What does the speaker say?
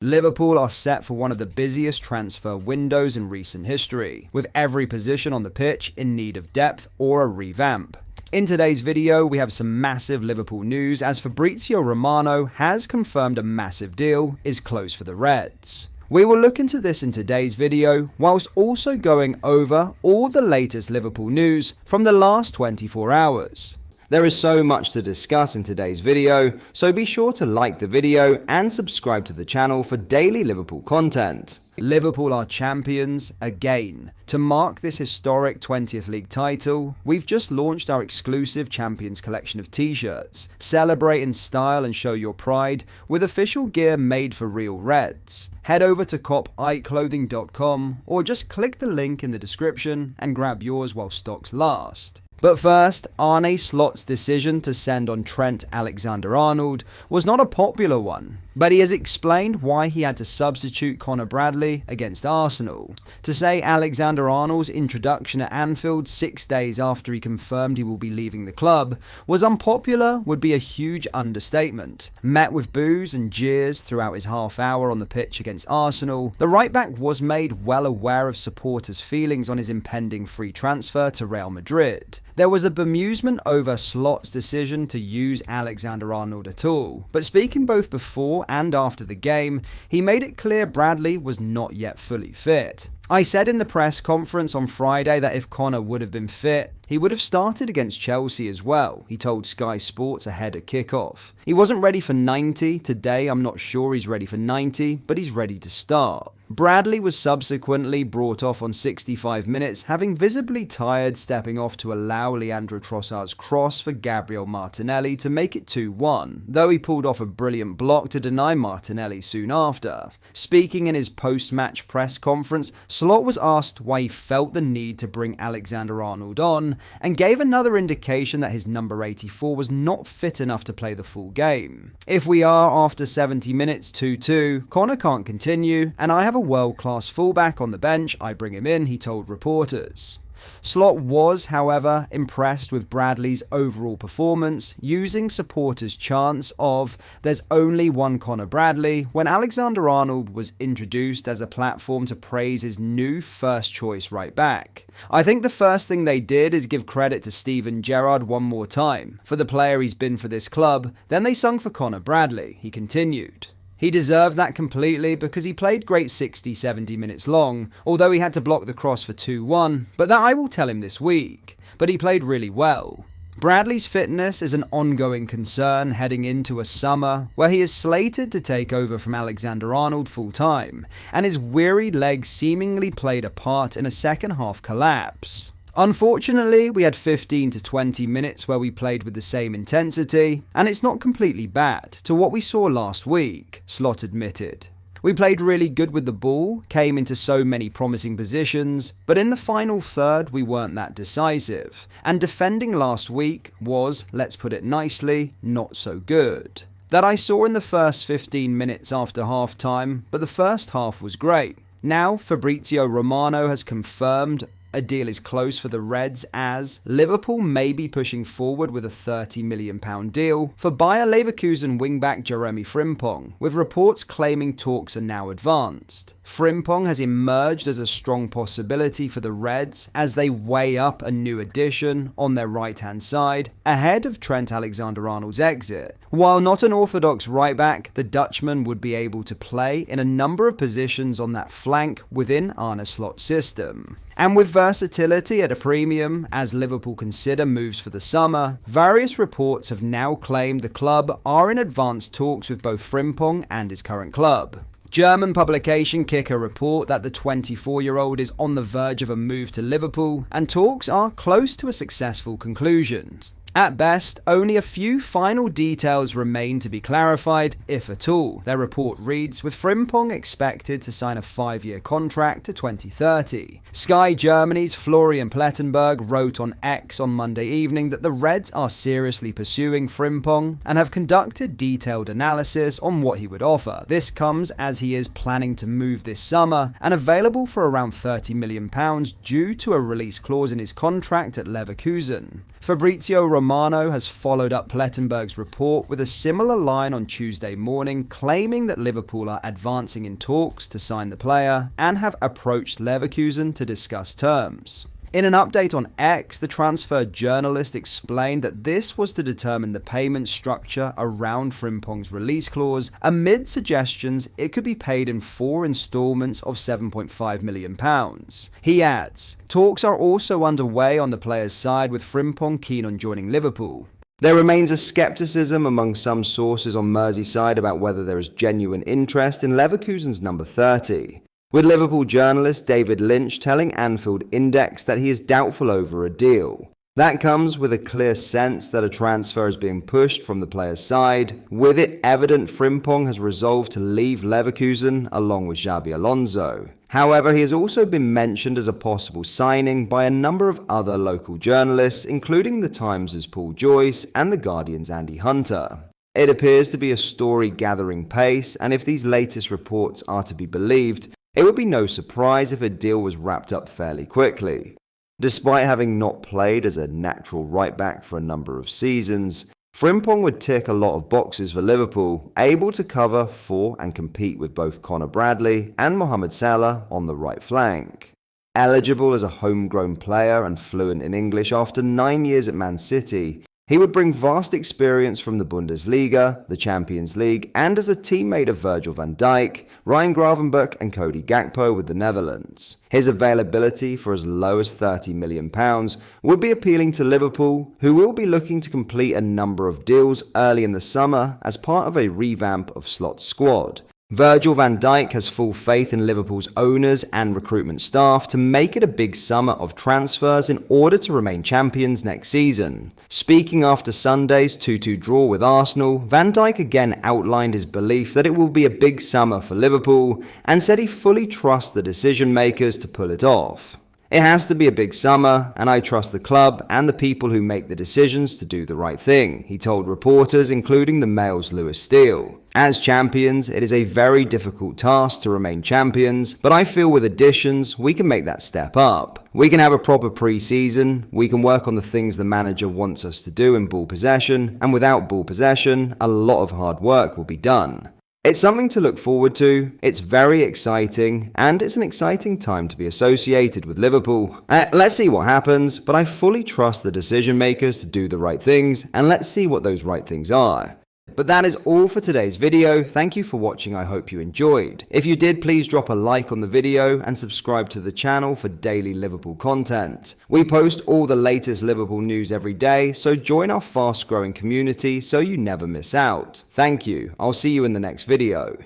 Liverpool are set for one of the busiest transfer windows in recent history, with every position on the pitch in need of depth or a revamp. In today's video, we have some massive Liverpool news as Fabrizio Romano has confirmed a massive deal is close for the Reds. We will look into this in today's video, whilst also going over all the latest Liverpool news from the last 24 hours. There is so much to discuss in today's video, so be sure to like the video and subscribe to the channel for daily Liverpool content. Liverpool are champions again. To mark this historic 20th League title, we've just launched our exclusive Champions collection of t-shirts. Celebrate in style and show your pride with official gear made for real Reds. Head over to copiclothing.com or just click the link in the description and grab yours while stocks last. But first, Arne Slot's decision to send on Trent Alexander-Arnold was not a popular one, but he has explained why he had to substitute Conor Bradley against Arsenal. To say Alexander-Arnold's introduction at Anfield 6 days after he confirmed he will be leaving the club was unpopular would be a huge understatement. Met with boos and jeers throughout his half hour on the pitch against Arsenal, the right-back was made well aware of supporters' feelings on his impending free transfer to Real Madrid. There was a bemusement over Slot's decision to use Alexander-Arnold at all, but speaking both before and after the game, he made it clear Bradley was not yet fully fit. I said in the press conference on Friday that if Conor would have been fit, he would have started against Chelsea as well, he told Sky Sports ahead of kickoff. He wasn't ready for 90, today I'm not sure he's ready for 90, but he's ready to start. Bradley was subsequently brought off on 65 minutes, having visibly tired, stepping off to allow Leandro Trossard's cross for Gabriel Martinelli to make it 2-1, though he pulled off a brilliant block to deny Martinelli soon after. Speaking in his post-match press conference, Slot was asked why he felt the need to bring Alexander-Arnold on, and gave another indication that his number 84 was not fit enough to play the full game. If we are, after 70 minutes, 2-2, Conor can't continue, and I have a world-class fullback on the bench, I bring him in, he told reporters. Slot was, however, impressed with Bradley's overall performance, using supporters' chants of "there's only one Conor Bradley" when Alexander-Arnold was introduced as a platform to praise his new first-choice right-back. I think the first thing they did is give credit to Steven Gerrard one more time, for the player he's been for this club, then they sung for Conor Bradley, he continued. He deserved that completely because he played great 60-70 minutes long, although he had to block the cross for 2-1, but that I will tell him this week. But he played really well. Bradley's fitness is an ongoing concern heading into a summer where he is slated to take over from Alexander-Arnold full-time, and his wearied legs seemingly played a part in a second-half collapse. Unfortunately, we had 15 to 20 minutes where we played with the same intensity, and it's not completely bad to what we saw last week, Slot admitted. We played really good with the ball, came into so many promising positions, but in the final third we weren't that decisive, and defending last week was, let's put it nicely, not so good. That I saw in the first 15 minutes after half-time, but the first half was great. Now Fabrizio Romano has confirmed a deal is close for the Reds as Liverpool may be pushing forward with a £30 million deal for Bayer Leverkusen wingback Jeremy Frimpong, with reports claiming talks are now advanced. Frimpong has emerged as a strong possibility for the Reds as they weigh up a new addition on their right-hand side ahead of Trent Alexander-Arnold's exit. While not an orthodox right-back, the Dutchman would be able to play in a number of positions on that flank within Arne Slot's system. And with versatility at a premium, as Liverpool consider moves for the summer, various reports have now claimed the club are in advanced talks with both Frimpong and his current club. German publication Kicker report that the 24-year-old is on the verge of a move to Liverpool, and talks are close to a successful conclusion. At best, only a few final details remain to be clarified, if at all. Their report reads, with Frimpong expected to sign a 5-year contract to 2030. Sky Germany's Florian Plettenberg wrote on X on Monday evening that the Reds are seriously pursuing Frimpong and have conducted detailed analysis on what he would offer. This comes as he is planning to move this summer and available for around £30 million due to a release clause in his contract at Leverkusen. Fabrizio Romano has followed up Plettenberg's report with a similar line on Tuesday morning, claiming that Liverpool are advancing in talks to sign the player and have approached Leverkusen to discuss terms. In an update on X, the transfer journalist explained that this was to determine the payment structure around Frimpong's release clause, amid suggestions it could be paid in 4 installments of £7.5 million. He adds, talks are also underway on the player's side, with Frimpong keen on joining Liverpool. There remains a skepticism among some sources on Merseyside about whether there is genuine interest in Leverkusen's number 30. With Liverpool journalist David Lynch telling Anfield Index that he is doubtful over a deal. That comes with a clear sense that a transfer is being pushed from the player's side, with it evident Frimpong has resolved to leave Leverkusen along with Xabi Alonso. However, he has also been mentioned as a possible signing by a number of other local journalists, including the Times' Paul Joyce and the Guardian's Andy Hunter. It appears to be a story gathering pace, and if these latest reports are to be believed, it would be no surprise if a deal was wrapped up fairly quickly. Despite having not played as a natural right-back for a number of seasons, Frimpong would tick a lot of boxes for Liverpool, able to cover for and compete with both Conor Bradley and Mohamed Salah on the right flank. Eligible as a homegrown player and fluent in English after 9 years at Man City, he would bring vast experience from the Bundesliga, the Champions League, and as a teammate of Virgil van Dijk, Ryan Gravenberch and Cody Gakpo with the Netherlands. His availability for as low as £30 million would be appealing to Liverpool, who will be looking to complete a number of deals early in the summer as part of a revamp of Slot's squad. Virgil van Dijk has full faith in Liverpool's owners and recruitment staff to make it a big summer of transfers in order to remain champions next season. Speaking after Sunday's 2-2 draw with Arsenal, Van Dijk again outlined his belief that it will be a big summer for Liverpool and said he fully trusts the decision makers to pull it off. It has to be a big summer, and I trust the club and the people who make the decisions to do the right thing, he told reporters, including the Mail's Lewis Steele. As champions, it is a very difficult task to remain champions, but I feel with additions, we can make that step up. We can have a proper pre-season, we can work on the things the manager wants us to do in ball possession, and without ball possession, a lot of hard work will be done. It's something to look forward to, it's very exciting, and it's an exciting time to be associated with Liverpool. Let's see what happens, but I fully trust the decision makers to do the right things, and let's see what those right things are. But that is all for today's video. Thank you for watching, I hope you enjoyed. If you did, please drop a like on the video and subscribe to the channel for daily Liverpool content. We post all the latest Liverpool news every day, so join our fast growing community so you never miss out. Thank you, I'll see you in the next video.